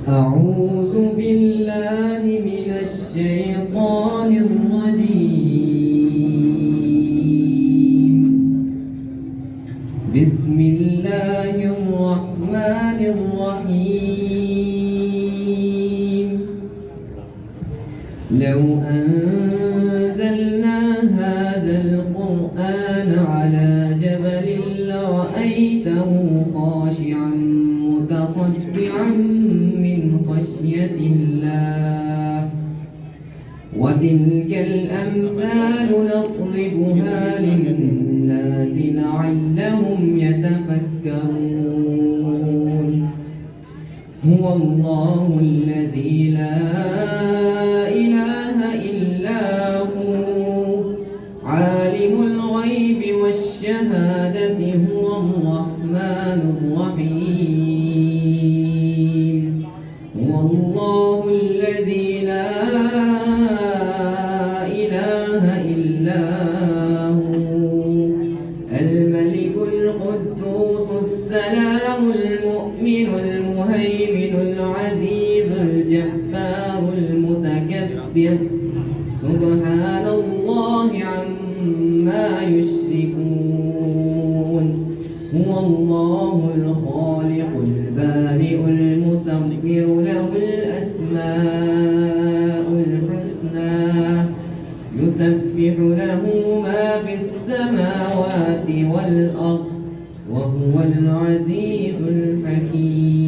أعوذ بالله من الشيطان الرجيم. بسم الله الرحمن الرحيم. لو أنزلنا هذا القرآن على جبل لرأيته خاشعا متصدعا من خشية الله وتلك الأمثال نضربها للناس لعلهم يتفكرون. هو الله الذي لا إله إلا هو عالم الغيب والشهادة هو الرحمن الرحيم. هو الله الذي لا إله إلا هو الملك القدوس السلام المؤمن المهيمن العزيز الجبار المتكبر سبحان الله عما يشركون. هو الله الخالق البارئ المصور له الأسماء الحسنى يسبح له ما في السماوات والأرض وهو العزيز الحكيم.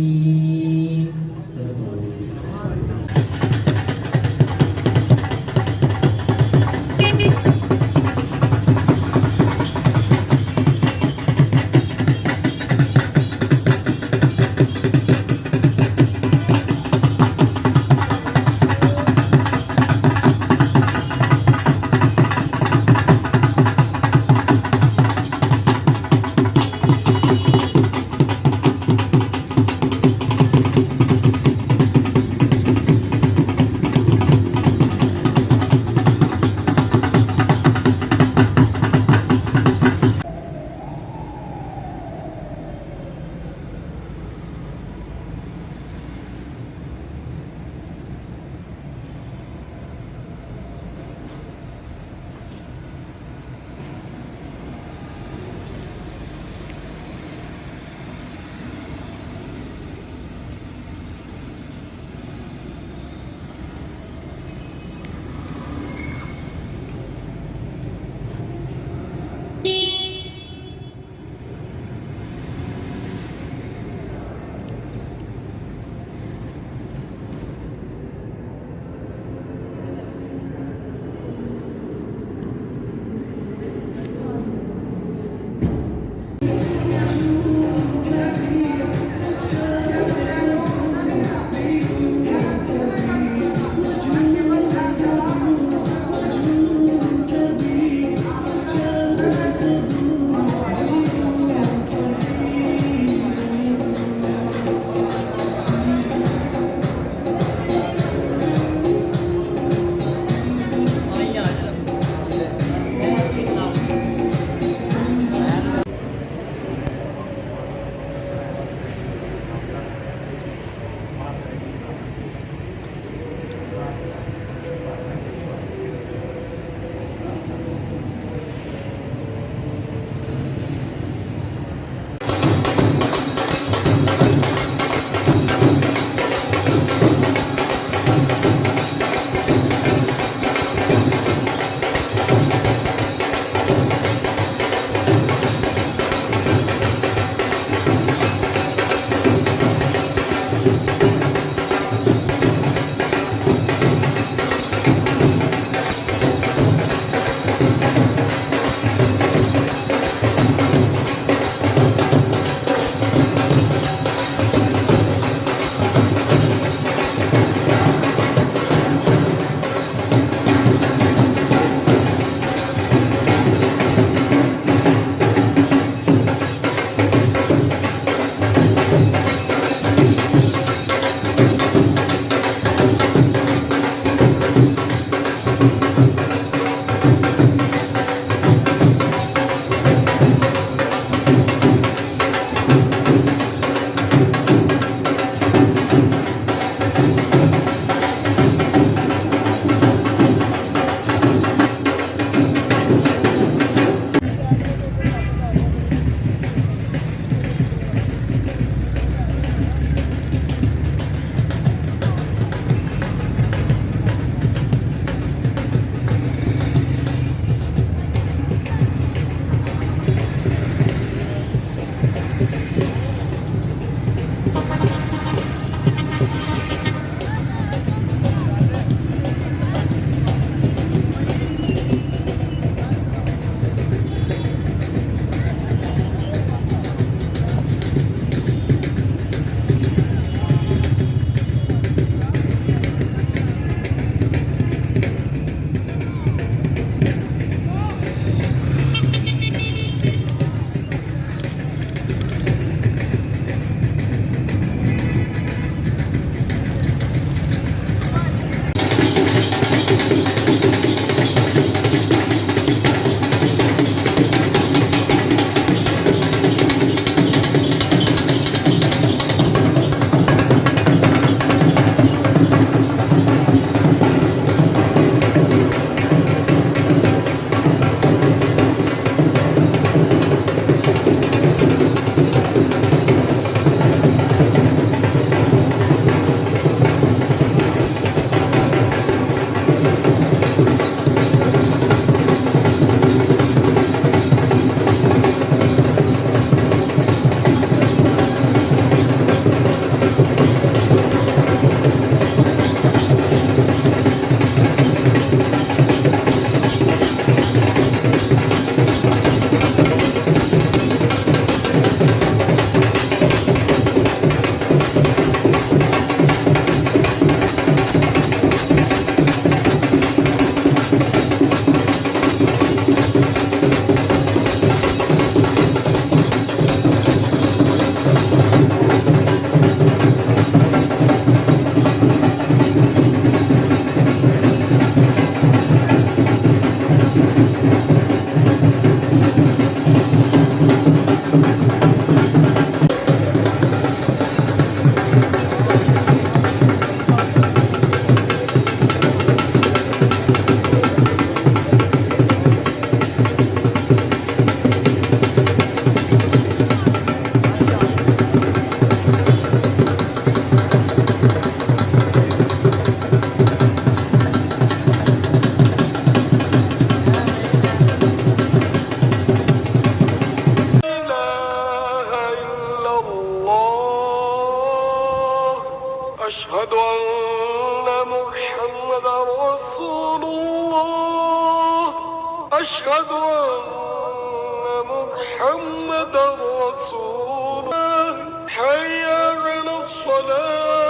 محمد رسول الله حي على الصلاة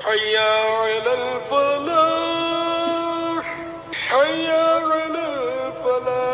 حي على الفلاح حي على الفلاح.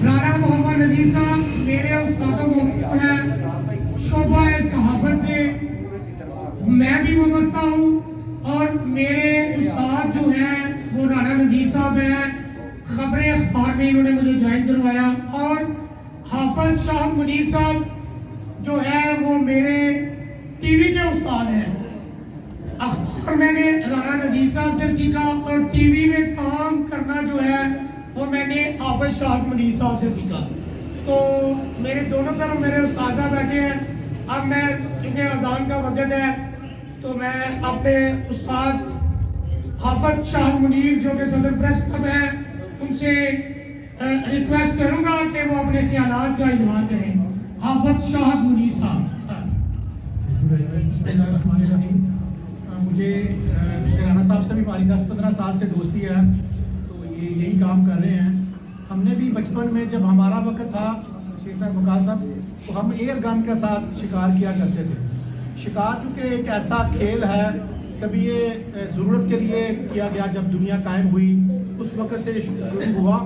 رانا محمد نذیر صاحب میرے استادوں کو میں شعبہ صحافت سے میں بھی وابستہ ہوں اور میرے استاد جو ہیں وہ رانا نذیر صاحب ہیں، خبر اخبار میں انہوں نے مجھے جوائن کروایا، اور حافظ شاہ منیر صاحب جو ہے وہ میرے ٹی وی کے استاد ہیں، اور میں نے رانا نذیر صاحب سے سیکھا، اور ٹی وی میں کام کرنا جو ہے وہ میں نے حافظ شاہد منیر صاحب سے سیکھا. تو میرے دونوں طرف میرے استاذہ بیٹھے ہیں. اب میں کیونکہ اذان کا وقت ہے تو میں اپنے استاد حافظ شاہد منیر جو کہ صدر پریس کلب ہے ان سے ریکویسٹ کروں گا کہ وہ اپنے خیالات کا اظہار کریں. حافظ شاہد منیر صاحب. بسم اللہ الرحمن الرحیم. مجھے رانا صاحب سے بھی ہماری 10-15 سال سے دوستی ہے، تو یہ یہی کام کر رہے ہیں. ہم نے بھی بچپن میں جب ہمارا وقت تھا شیخ صاحب مقاص صاحب، تو ہم ایئر گن کے ساتھ شکار کیا کرتے تھے. شکار چونکہ ایک ایسا کھیل ہے، کبھی یہ ضرورت کے لیے کیا گیا جب دنیا قائم ہوئی اس وقت سے شروع ہوا،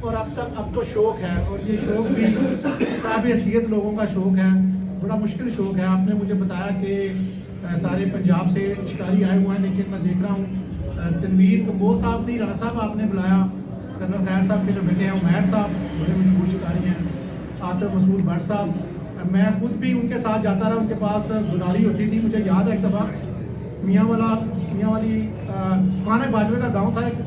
اور اب تو شوق ہے. اور یہ شوق بھی صاحب حیثیت لوگوں کا شوق ہے، بڑا مشکل شوق ہے. آپ نے مجھے بتایا کہ سارے پنجاب سے شکاری آئے ہوئے ہیں، لیکن میں دیکھ رہا ہوں تنویر کمبوز صاحب نہیں، رانا صاحب آپ نے بلایا، کرنل خیر صاحب کے جو بیٹے ہیں عمیر صاحب بڑے مشہور شکاری ہیں، عاطف مسعود بٹ صاحب. میں خود بھی ان کے ساتھ جاتا رہا، ان کے پاس دنالی ہوتی تھی. مجھے یاد ہے ایک دفعہ میاں والی سکھانے باجوے کا گاؤں تھا، ایک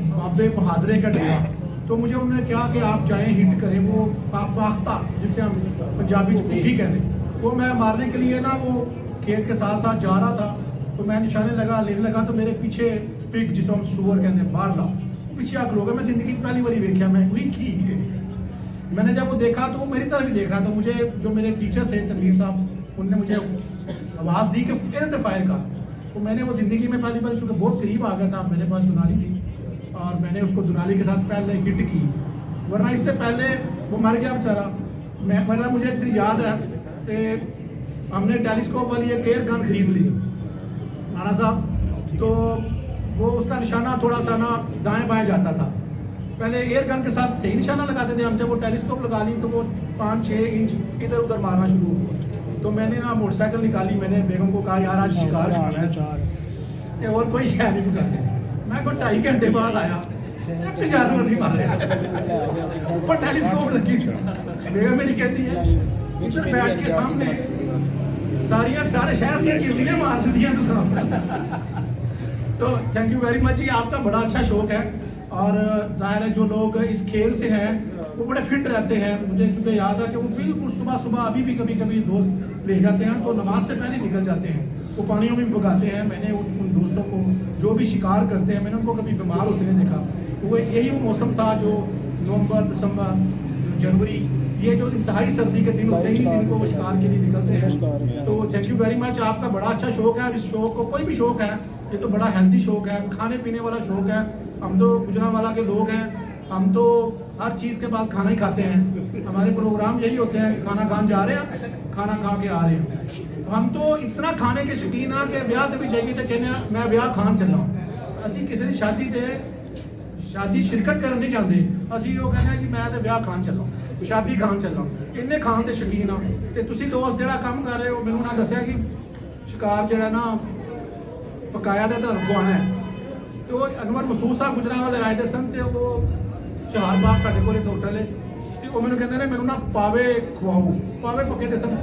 بابے بہادرے کا ڈیرا. تو مجھے انہوں نے کہا کہ آپ جائیں ہٹ کریں، وہ پاختہ جسے ہم پنجابی چٹھی کہتے ہیں، وہ میں مارنے کے لیے نا وہ کھیت کے ساتھ ساتھ جا رہا تھا. تو میں نشانے لینے لگا تو میرے پیچھے پگ جسے ہم سور کہتے ہیں باہر لا پیچھے آ کھلو گیا. میں زندگی کی پہلی باری دیکھا، میں وہی کی. میں نے جب وہ دیکھا تو وہ میری طرف بھی دیکھ رہا تھا. مجھے جو میرے ٹیچر تھے تنویر صاحب، انہوں نے مجھے آواز دی کہ فائر کا. تو میں نے وہ زندگی میں پہلی بار چونکہ بہت قریب آ گیا تھا، میرے پاس دنالی تھی اور میں نے اس کو دنالی کے ساتھ پہلے ہٹ کی، ورنہ اس سے پہلے وہ مر گیا بیچارہ. ورنہ مجھے ایک دن یاد ہے کہ ہم نے ٹیلیسکوپ والی ایک ایئر گن خرید لی رانا صاحب. تو وہ اس کا نشانہ تھوڑا سا نا دائیں بائیں جاتا تھا. پہلے ایئر گن کے ساتھ صحیح نشانہ لگاتے تھے ہم، جب وہ ٹیلیسکوپ لگا لی تو وہ 5-6 انچ ادھر ادھر مارنا شروع ہوا. تو میں نے نا موٹر سائیکل نکالی، میں نے بیگم کو کہا یار آج شکار ہے اور کوئی شے نہیں پکڑتے. میں کوئی 2.5 گھنٹے بعد آیا، ایک جانور نہیں مارے، اوپر ٹیلیسکوپ لگی تھی. بیگم میری کہتی ہے ادھر بیٹھ کے سامنے سارے شہر کی کیڑیاں مار دی ہیں. تو تھینک یو ویری مچ. یہ آپ کا بڑا اچھا شوق ہے، اور ظاہر ہے جو لوگ اس کھیل سے ہیں وہ بڑے فٹ رہتے ہیں. مجھے چونکہ یاد ہے کہ وہ بالکل صبح ابھی بھی کبھی دوست لے جاتے ہیں تو نماز سے پہلے نکل جاتے ہیں، وہ پانیوں میں بھگاتے ہیں. میں نے ان دوستوں کو جو بھی شکار کرتے ہیں، میں نے ان کو کبھی بیمار ہوتے ہیں دیکھا. تو یہی وہ موسم تھا جو نومبر دسمبر جنوری، یہ جو انتہائی سردی کے دن ہوتے ہیں ان کو وہ شکار کے لیے نکلتے ہیں. تو تھینک یو ویری مچ. آپ کا بڑا اچھا شوق ہے. اس شوق کو کوئی بھی شوق ہے یہ تو بڑا ہیلدی شوق ہے، کھانے پینے والا شوق ہے. ہم تو گجرانوالہ کے لوگ ہیں، ہم تو ہر چیز کے بعد کھانا ہی کھاتے ہیں. ہمارے پروگرام یہی ہوتے ہیں، کھانا کھان جا رہے ہیں، کھانا کھا کے آ رہے ہیں. ہم تو اتنا کھانے کے شوقین ہیں کہ بیاہ بھی چاہیے تو کہنے میں بیاہ کھان چلا ہوں. اسی کسی کی شادی شرکت کرنا نہیں چاہتے، اسی وہ کہنا کہ میں تو بیاہ کھان چلا ہوں، شادی کھان چلا ہوں. انہیں کھان کے شوقین ہوں. تو تسی دوست جہاں کام کر رہے ہو، مینوں نہ دسیا کہ شکار جہاں نا پکایا تو تمہیں کھوانا ہے. تو انور مسعود صاحب گجرانوالے آئے تھے سن، تو وہ شہار باغ ساڈے کول ہوٹل ہے، تو وہ مینوں کہندے نے مینوں نا پاوے کھواؤ. پاوے پکے تھے سن.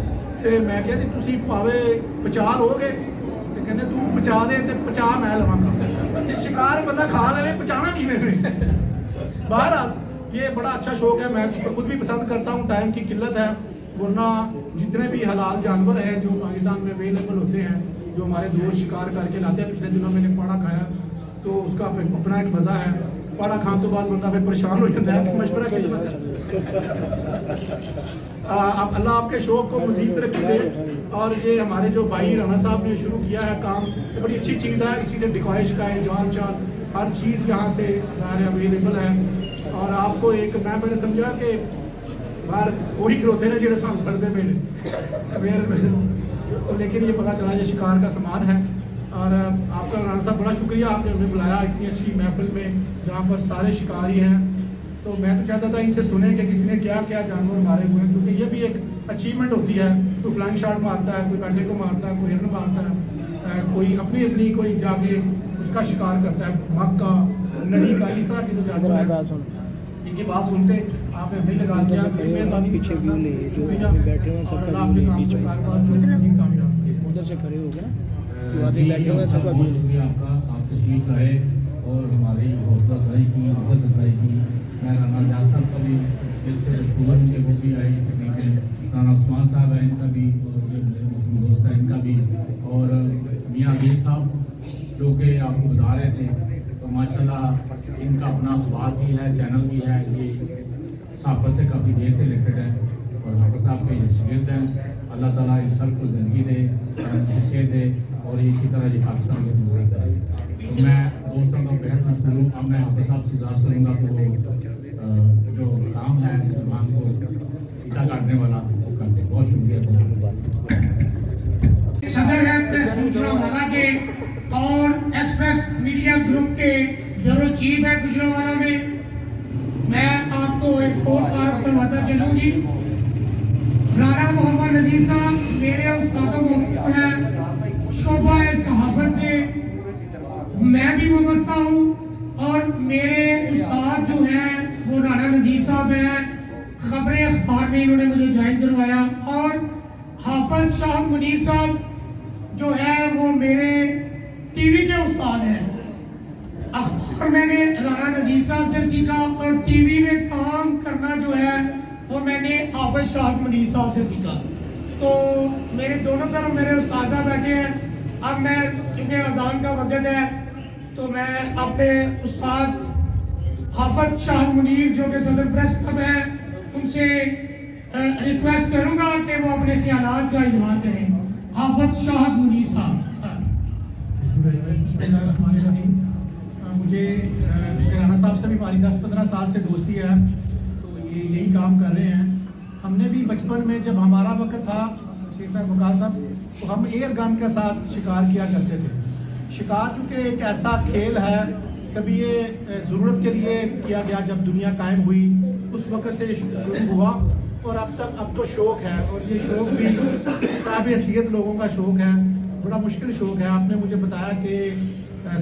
تو میں کہا جی تسی پاوے پچا لو گے؟ تو کہندے تو پچا دے تو 50 میں لواں گا. جی شکار بندہ کھا لے پچانا کیویں؟ بہرحال یہ بڑا اچھا شوق ہے. میں خود بھی پسند کرتا ہوں. ٹائم کی قلت ہے، ورنہ جتنے بھی حلال جانور ہیں جو پاکستان میں اویلیبل ہوتے ہیں، جو ہمارے دوست شکار کر کے لاتے ہیں. پچھلے دنوں میں نے پاڑا کھایا تو اس کا اپنا ایک مزہ ہے. پاڑا کھان تو بعد بندہ پھر پریشان ہو جاتا ہے. مشورہ کی ضرورت ہے. اللہ آپ کے شوق کو مزید ترقی دے. اور یہ ہمارے جو بھائی رانا صاحب نے شروع کیا ہے کام، یہ بڑی اچھی چیز ہے. اسی سے ڈکوائے شکائے جان ہر چیز یہاں سے ظاہر اویلیبل ہے. اور آپ کو ایک میں نے سمجھا کہ باہر وہی کروتے ہیں جہاں سان پڑھتے میرے، لیکن یہ پتہ چلا یہ شکار کا سامان ہے. اور آپ کا رانا صاحب بڑا شکریہ، آپ نے ہمیں بلایا اتنی اچھی محفل میں جہاں پر سارے شکاری ہیں. تو میں تو چاہتا تھا ان سے سنیں کہ کسی نے کیا کیا جانور مارے ہوئے ہیں، کیونکہ یہ بھی ایک اچیومنٹ ہوتی ہے. کوئی فلائنگ شاٹ مارتا ہے، کوئی بیٹے کو مارتا ہے، کوئی ہرن مارتا ہے، کوئی اپنی کوئی جا کے اس کا شکار کرتا ہے، مگ کا، نڑی کا، اس طرح کی جو جانور ہیں. ان کی بات سنتے آپ نے ہمیں لگا دیا. پیچھے بیٹھے ہوئے سب کا ادھر سے کھڑے ہو گئے. بیٹھے ہوئے سب بہت شکریہ آپ کا، آپ تشریف لائے اور ہماری حوصلہ افزائی کی، عزت افزائی کی۔ میں رانا جان صاحب کا بھی دل سے مشکور ہوں کہ وہ بھی آئے تقریباً، رانا عثمان صاحب ہیں ان کا بھی، اور جو میرے مسلم دوست ہیں ان کا بھی، اور میاں عبید صاحب جو کہ آپ کو بتا رہے تھے، تو ماشاءاللہ ان کا اپنا اخبار بھی ہے، چینل بھی ہے، یہ صحافت سے کافی دیر سے ریلیٹڈ ہے اور حافظ صاحب کے یہ شاگرد ہیں۔ اللہ تعالیٰ ان سب کو زندگی دے، صحت دے، اور اسی طرح یہ پاکستان کی ضرورت ہے۔ تو میں دوستوں کا بہت مشکور ہوں۔ اب میں حافظ صاحب سے اجازت کروں گا کہ وہ جو کام ہے زبان کو سیدھا کاٹنے والا وہ کرتے۔ بہت شکریہ۔ صدر ہے پریس گجرانوالہ کے اور ایکسپریس میڈیا گروپ کے بیورو چیف ہے گجرانوالہ میں۔ میں آپ کو ایک اور تعارف کرواتا چلوں گی، رانا محمد نذیر صاحب میرے استاد و محترم ہیں، شعبہ صحافت سے میں بھی وابستہ ہوں، اور میرے استاد جو ہیں وہ رانا نذیر صاحب ہیں، خبریں اخبار میں انہوں نے مجھے جوائن کروایا، اور حافظ شاہد منیر صاحب جو ہے وہ میرے ٹی وی کے استاد ہیں۔ اخبار میں نے رانا نذیر صاحب سے سیکھا، اور ٹی وی میں کام کرنا جو ہے وہ میں نے حافظ شاہد منیر صاحب سے سیکھا۔ تو میرے دونوں طرف میرے اساتذہ بیٹھے ہیں۔ اب میں کیونکہ اذان کا وقت ہے تو میں اپنے استاد حافظ شاہد منیر جو کہ صدر پریس کلب ہے ان سے ریکویسٹ کروں گا کہ وہ اپنے خیالات کا اظہار کریں۔ حافظ شاہد منیر صاحب۔ بسم اللہ الرحمن الرحیم۔ مجھے رانا صاحب سے بھی ہماری 10-15 سال سے دوستی ہے، تو یہ یہی کام کر رہے ہیں۔ ہم نے بھی بچپن میں جب ہمارا وقت تھا شیخ صاحب وقاص صاحب، تو ہم ایئر گن کے ساتھ شکار کیا کرتے تھے۔ شکار چونکہ ایک ایسا کھیل ہے، کبھی یہ ضرورت کے لیے کیا گیا جب دنیا قائم ہوئی، اس وقت سے شروع ہوا اور اب تو شوق ہے، اور یہ شوق بھی صاحب حیثیت لوگوں کا شوق ہے، بڑا مشکل شوق ہے۔ آپ نے مجھے بتایا کہ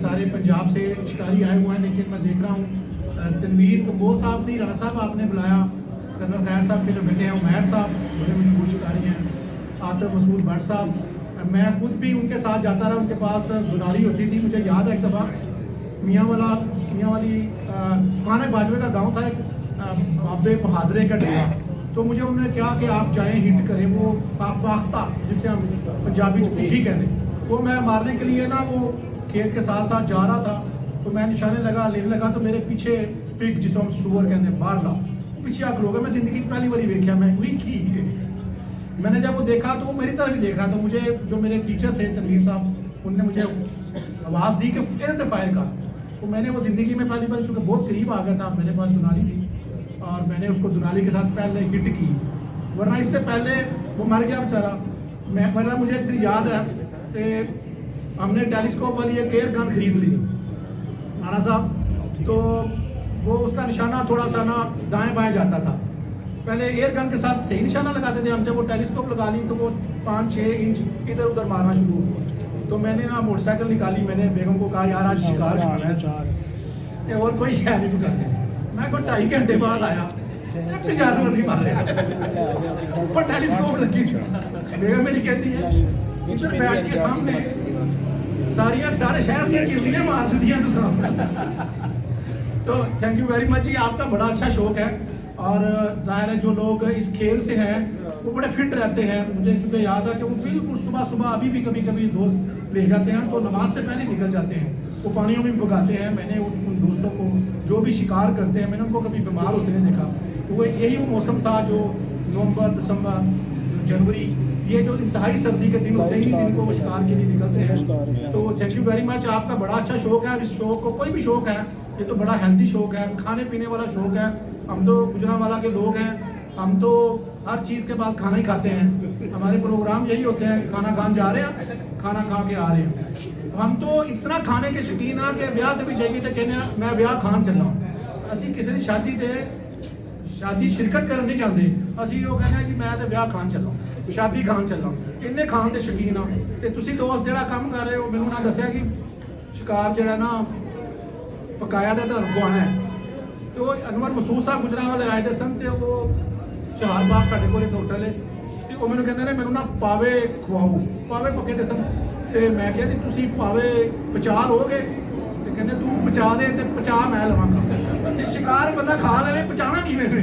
سارے پنجاب سے شکاری آئے ہوئے ہیں، لیکن میں دیکھ رہا ہوں تنویر کمبوز صاحب نہیں، رانا صاحب آپ نے بلایا، کرنل خیر صاحب کے جو بیٹے ہیں عمیر صاحب بڑے مشہور شکاری ہیں، عاطف مسعود بٹ صاحب، میں خود بھی ان کے ساتھ جاتا رہا، ان کے پاس دنالی ہوتی تھی۔ مجھے یاد ہے ایک دفعہ میاں والی سکھانے باجوے کا گاؤں تھا، ایک بابے بہادرے کا ڈیرا، تو مجھے انہوں نے کہا کہ آپ جائیں ہٹ کریں، وہ فاختہ جسے ہم پنجابی پٹھی کہتے ہیں، وہ میں مارنے کے لیے نا وہ کھیت کے ساتھ ساتھ جا رہا تھا، تو میں نشانے لینے لگا تو میرے پیچھے پگ جسے ہم سور کہتے ہیں باہر لا پیچھے آ کر ہو گیا۔ میں زندگی کی پہلی باری دیکھا، میں وہی کی میں نے جب وہ دیکھا تو وہ میری طرف ہی دیکھ رہا، تو مجھے جو میرے ٹیچر تھے تنویر صاحب ان نے مجھے آواز دی کہ فائر کا، تو میں نے وہ زندگی میں پہلی بار چونکہ بہت قریب آ گیا تھا، میرے پاس دنالی تھی اور میں نے اس کو دنالی کے ساتھ پہلے ہٹ کی، ورنہ اس سے پہلے وہ مر گیا بیچارہ۔ ورنہ مجھے ایک دن یاد ہے کہ ہم نے ٹیلیسکوپ والی ایک ایئر گن خرید لی رانا صاحب، تو وہ اس کا نشانہ تھوڑا سا نا دائیں بائیں جاتا تھا، پہلے ایئر گن کے ساتھ صحیح نشانہ لگاتے تھے ہم، جب وہ ٹیلیسکوپ لگا لی تو وہ 5-6 انچ ادھر ادھر مارنا شروع ہوا۔ تو میں نے نا موٹر سائیکل نکالی، میں نے بیگم کو کہا یار آج شکار کھانا ہے اور کوئی شے نہیں پکانے، میں کو 2.5 گھنٹے بعد آیا، ایک جانور نہیں مار رہا، اوپر ٹیلیسکوپ لگی تھی، بیگم میری کہتی ہے ادھر بیٹھ کے سامنے سارے شہر کی کرلیاں مار دیا تو تھینک یو ویری مچ۔ یہ آپ کا بڑا اچھا شوق ہے، اور ظاہر ہے جو لوگ اس کھیل سے ہیں وہ بڑے فٹ رہتے ہیں۔ مجھے چونکہ یاد ہے کہ وہ بالکل صبح ابھی بھی کبھی دوست لے جاتے ہیں تو نماز سے پہلے نکل جاتے ہیں، وہ پانیوں میں بھگاتے ہیں۔ میں نے ان دوستوں کو جو بھی شکار کرتے ہیں میں نے ان کو کبھی بیمار ہوتے نہیں دیکھا، تو وہ یہی وہ موسم تھا جو نومبر دسمبر جنوری، یہ جو انتہائی سردی کے دن ہوتے ہیں ان کو وہ شکار کے لیے نکلتے ہیں۔ تو تھینک یو ویری مچ، آپ کا بڑا اچھا شوق ہے، اس شوق کو کوئی بھی شوق ہے یہ تو بڑا ہیلدی شوق ہے، کھانے پینے والا شوق ہے۔ ہم تو گجرانوالہ کے لوگ ہیں، ہم تو ہر چیز کے بعد کھانا ہی کھاتے ہیں، ہمارے پروگرام یہی ہوتے ہیں، کھانا کھان جا رہے ہیں کھانا کھا کے آ رہے ہیں۔ ہم تو اتنا کھانے کے شوقین ہیں کہ بیاہ تے بھی چاہیے تو کہنے میں بیاہ کھان چلا ہوں، اسی کسی شادی تے شادی شرکت کرنا نہیں چاہتے، اسی وہ کہنے جی میں تو بیاہ کھان چلا ہوں، شادی کھان چلا ہوں، انہیں کھان کے شوقین ہوں۔ تو تسی دوست جہاں کام کر رہے ہو مینوں نہ دسیا کہ شکار جہاں نا پکایا تو تمہیں کھوانا ہے، تو انور مسعود صاحب گجرانوالے آئے تھے سن، تو وہ چہار باغ ساڈے کول ہوٹل ہے، تو وہ مینوں کہندے نے مینوں نا پاوے کھواؤ، پاوے پکے تھے سن، ਤੇ ਮੈਂ ਕਿਹਾ ਜੀ ਤੁਸੀਂ ਭਾਵੇਂ ਬਚਾ ਲਓਗੇ, ਤੇ ਕਹਿੰਦੇ ਤੂੰ ਬਚਾ ਦੇ ਤੇ ਬਚਾ ਮੈਂ ਲਵਾਂਗਾ। ਤੇ ਸ਼ਿਕਾਰ ਬੰਦਾ ਖਾ ਲਵੇ, ਬਚਾਣਾ ਕਿਵੇਂ ਨੇ।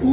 2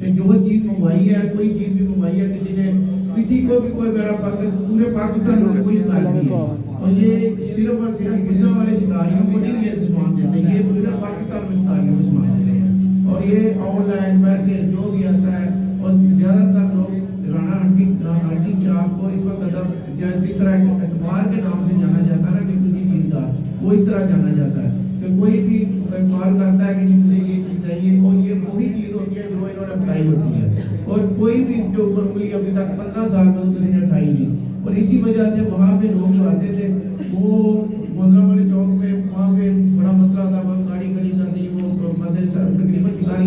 کہ جو چیز منگوائی ہے, کوئی چیز بھی منگوائی ہے کسی نے, کسی کو بھی کوئی میرا پورے پاکستان میں کوئی شکایت نہیں ہے. اور یہ صرف اور صرف گجرا والے شکاریوں کو نہیں یہ سامان دیتے, یہ پورے پاکستان میں شکاریوں کو سامان دیتے ہیں. اور یہ آن لائن ویسے جو بھی آتا ہے, اور زیادہ تر لوگ رانا ہنٹنگ شاپ کو اس وقت جس طرح اعتبار کے نام سے جانا جاتا ہے نا کہ کسی چیز کا, وہ اس طرح جانا جاتا ہے کہ کوئی بھی کال کرتا ہے کہ مجھے یہ چیز چاہیے, اور یہ وہی چیز ہوتی ہے جو انہوں نے اٹھائی ہوتی ہے, اور کوئی بھی اس کے اوپر انگلی ابھی تک 15 سال میں تو کسی نے اٹھائی نہیں. اور اسی وجہ سے وہاں پہ لوگ جو آتے تھے وہ گوندرا والے چوک پہ وہاں پہ بڑا مسئلہ تھا, وہ گاڑی کھڑی کرنی, وہ تقریباً شکاری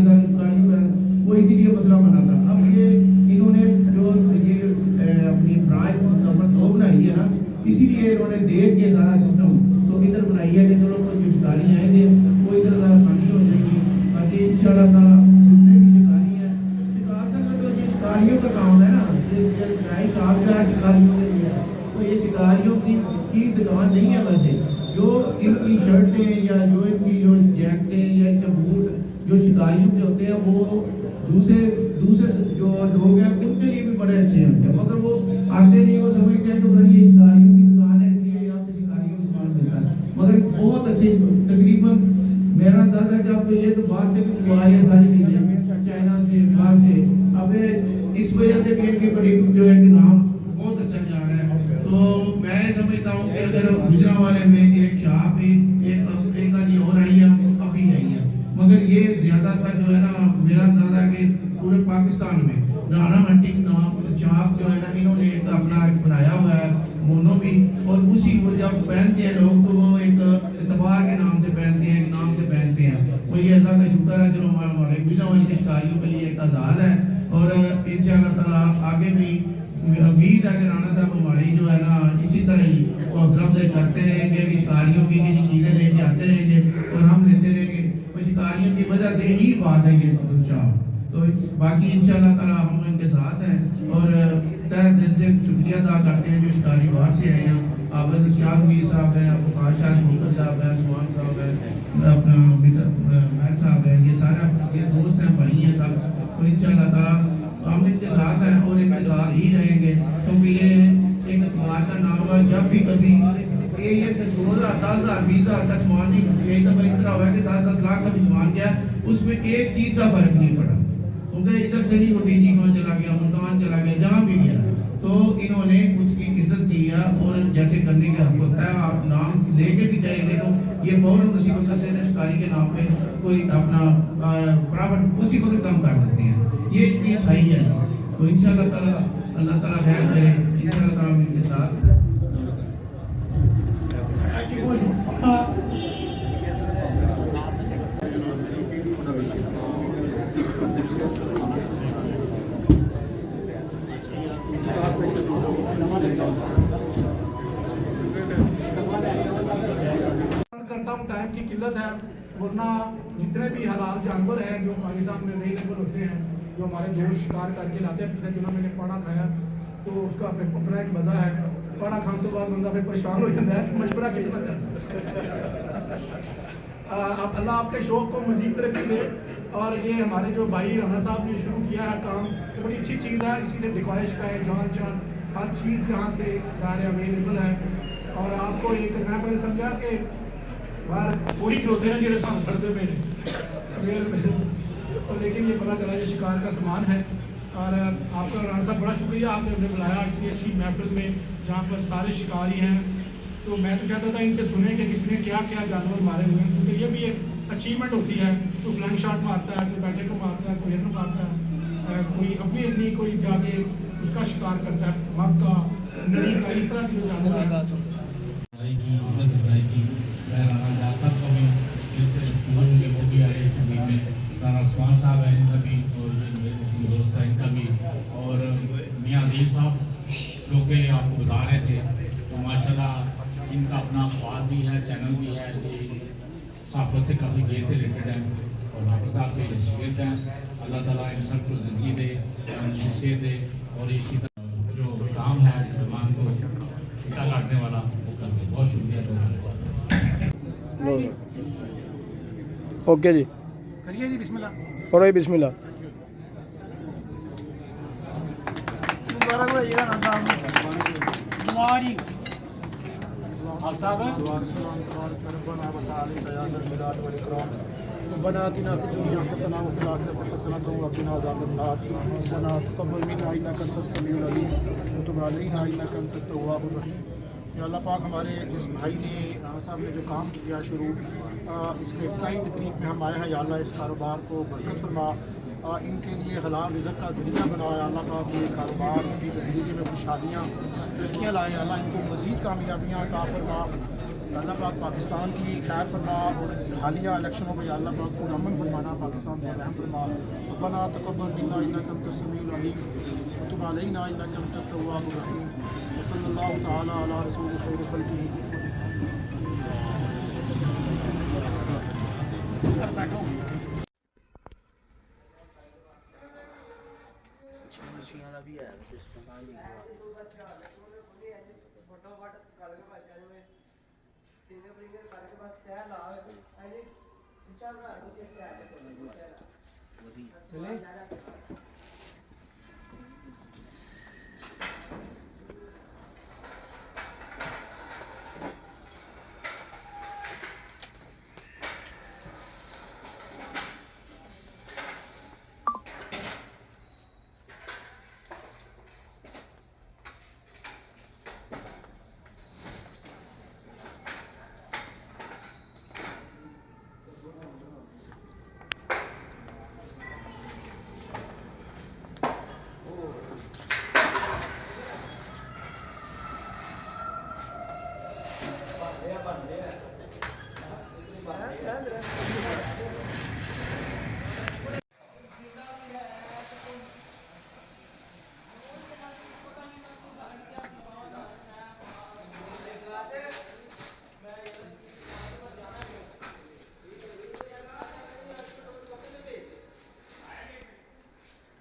وہ اسی لیے مسئلہ بنا تھا. اب یہ انہوں نے جو یہ اپنی برانچ نمبر 2 بنائی ہے نا, اسی لیے انہوں نے دیکھ کے سارا سسٹم تو ادھر بنائی ہے کہ چلو جو شکاری آئیں گے وہ ادھر آسانی ہو جائے گی. باقی ان شاء اللہ تعالیٰ جتنے بھی شکاری ہیں, شکار کا جو یہ شکاریوں کا کام ہے نا, صاحب کا شکاریوں کے لیے, تو یہ شکاریوں کی دکان نہیں ہے ویسے. جو ان کی شرٹیں یا جو ان کی جو جیکٹیں یا ان کے بوٹ جو شکاریوں کے ہوتے ہیں وہ دوسرے جو لوگ ہیں ان کے لیے بھی بڑے اچھے ہیں, مگر وہ آتے نہیں, وہ سمجھتے ہیں تو یہ شکاریوں کی دکان ہے اس لیے یہاں پہ شکاریوں کا سامان ملتا ہے. مگر بہت اچھے, تقریباً میرا اندازہ کہ آپ کو یہ تو باہر سے بھی منگوائی ہے ساری چیزیں, چائنا سے, باہر سے. اب اس وجہ سے بھی ان کی بڑی جو ہے کہ نام بہت اچھا جا رہا ہے. تو میں سمجھتا ہوں کہ اگر گجرا والے میں ایک شاپ ایک آدھی اور آئی ہے ابھی آئی ہے, مگر یہ زیادہ تر جو ہے نا میرا اندازہ کہ پورے پاکستان میں رانا ہنٹنگ نام شاپ جو ہے نا انہوں نے ایک اپنا بنایا ہوا ہے مونو بھی, اور اسی کو جب پہنتے ہیں لوگ تو وہ ایک اعتبار کے نام سے پہنتے ہیں, ایک نام سے پہنتے ہیں. وہ یہ اللہ کا شکر ہے چلو ہمارے گجرا والے کے شکاریوں کے لیے ایک آزاد ہے. اور ان شاء اللہ تعالیٰ آگے بھی امید ہے کہ رانا صاحب ہماری جو ہے نا اسی طرح ہی حوصلہ افزائی کرتے رہیں گے, کہ شکاریوں کی چیزیں لے کے آتے رہیں گے اور ہم لیتے رہیں گے. وہ شکاریوں کی وجہ سے ہی بات ہے یہ شاپ. تو باقی ان شاء اللہ تعالیٰ ہم ان کے ساتھ ہیں, اور تہ دل سے شکریہ ادا کرتے ہیں جو شکاری باہر سے آئے ہیں. آبد شاہ میر صاحب ہیں, وقار شاہ میر صاحب ہیں, سمان صاحب ہیں, اپنا مہر صاحب ہیں, یہ سارے یہ دوست ہیں, بھائی ہیں سب. تو ان شاء اللہ تعالیٰ ہم ان کے ساتھ ہیں اور ان کے ساتھ ہی رہیں گے, کیونکہ یہ ایک اعتبار کا نام ہے. جب بھی کبھی یہ 2000 10,000 20,000 کا سامان نہیں, ایک دفعہ اس طرح ہوا کہ 10-10 لاکھ کا بھی سامان گیا, اس میں ایک چیز کا فرق نہیں پڑا, کیونکہ ادھر سے نہیں وہ ڈی جی خان چلا گیا, ملتان چلا گیا, جہاں بھی گیا تو انہوں نے اس کی عزت کیا. اور جیسے کرنے کا حق ہوتا ہے, آپ نام لے کے بھی جائیں گے تو یہ فوراً اسی وقت سے شکاری کے نام پہ کوئی اپنا پرافٹ اسی وقت کام کر دیتے ہیں. یہ اس کی اچھائی ہے. تو ان شاء اللہ تعالیٰ اللہ تعالیٰ خیر کرے, ان شاء اللہ تعالیٰ ان کے ساتھ. کرتا ہوں ٹائم کی قلت ہے, ورنہ جتنے بھی حلال جانور ہیں جو پاکستان میں اویلیبل ہوتے ہیں, جو ہمارے دوست شکار کر کے لاتے ہیں. پچھلے دنوں میں نے پاڑا کھایا تو اس کا اپنا ایک مزہ ہے. پاڑا کھان کے بعد بندہ پھر پریشان ہو جاتا ہے کہ مشورہ کتنا ہے. اللہ آپ کے شوق کو مزید ترقی دے. اور یہ ہمارے جو بھائی رانا صاحب نے شروع کیا ہے کام, یہ بڑی اچھی چیز ہے. اسی سے ڈیکوائش کا ہے, جان ہر چیز یہاں سے ظاہر اویلیبل ہے. اور آپ کو ایک میں پہلے سمجھا کہ باہر وہی کھلوتے ہیں جڑے سام پڑھتے پہ, لیکن یہ پتہ چلا یہ شکار کا سامان ہے. اور آپ کا رانا صاحب بڑا شکریہ, آپ نے ہمیں بلایا اتنی اچھی محفل میں جہاں پر سارے شکاری ہیں. تو میں تو چاہتا تھا ان سے سنیں کہ کس نے کیا کیا جانور مارے ہوئے ہیں, کیونکہ یہ بھی ایک اچیومنٹ ہوتی ہے. کوئی فلائنگ شاٹ مارتا ہے, کوئی بیٹے کو مارتا ہے, کوئی ہرن مارتا ہے, کوئی اپنی کوئی جا کے اس کا شکار کرتا ہے, مگ کا, نری کا, اس طرح کی جو جانور ہے. عثمان صاحب ہیں ان کا بھی, اور دوست ہے ان کا بھی, اور میاں عظیم صاحب جو کہ آپ کو بتا رہے تھے. تو ماشاءاللہ ان کا اپنا اخبار بھی ہے, چینل بھی ہے, صحافت سے کافی دیر سے ریلیٹڈ ہیں, اور حافظ صاحب کے شاگرد ہیں. اللہ تعالیٰ ان سب کو زندگی دے, شخصیت دے, اور اسی طرح جو کام ہے زبان کو پھیکا کاٹنے والا وہ کر دے. بہت شکریہ. اوکے جی, کریے جی, بسم اللہ. اور بسم اللہ. ربنا آتنا في الدنيا حسنة وفي الآخرة حسنة وقنا عذاب النار ربنا تقبل منا إنك أنت السميع العليم وتب علينا إنك أنت التواب الرحيم. یا اللہ پاک ہمارے جس بھائی نے رانا صاحب نے جو کام کیا شروع اس کے افتتاحی تقریب میں ہم آئے ہیں، یا اللہ اس کاروبار کو برکت فرما، ان کے لیے حلال رزق کا ذریعہ بنا، یا اللہ پاک یہ کاروبار ان کی زندگی میں خوشحالیاں ترقیاں لائے، یا اللہ ان کو مزید کامیابیاں عطا فرما، یا اللہ پاک پاکستان کی خیر فرما، اور حالیہ الیکشنوں میں یا اللہ پاک کو امن فرمانا، پاکستان پر رحم فرما. ربنا تقبل منا انک انت السمیع العلیم وتب علینا انک انت التواب الرحیم. وصلی اللہ تعالی علی رسول خیر خلقہ.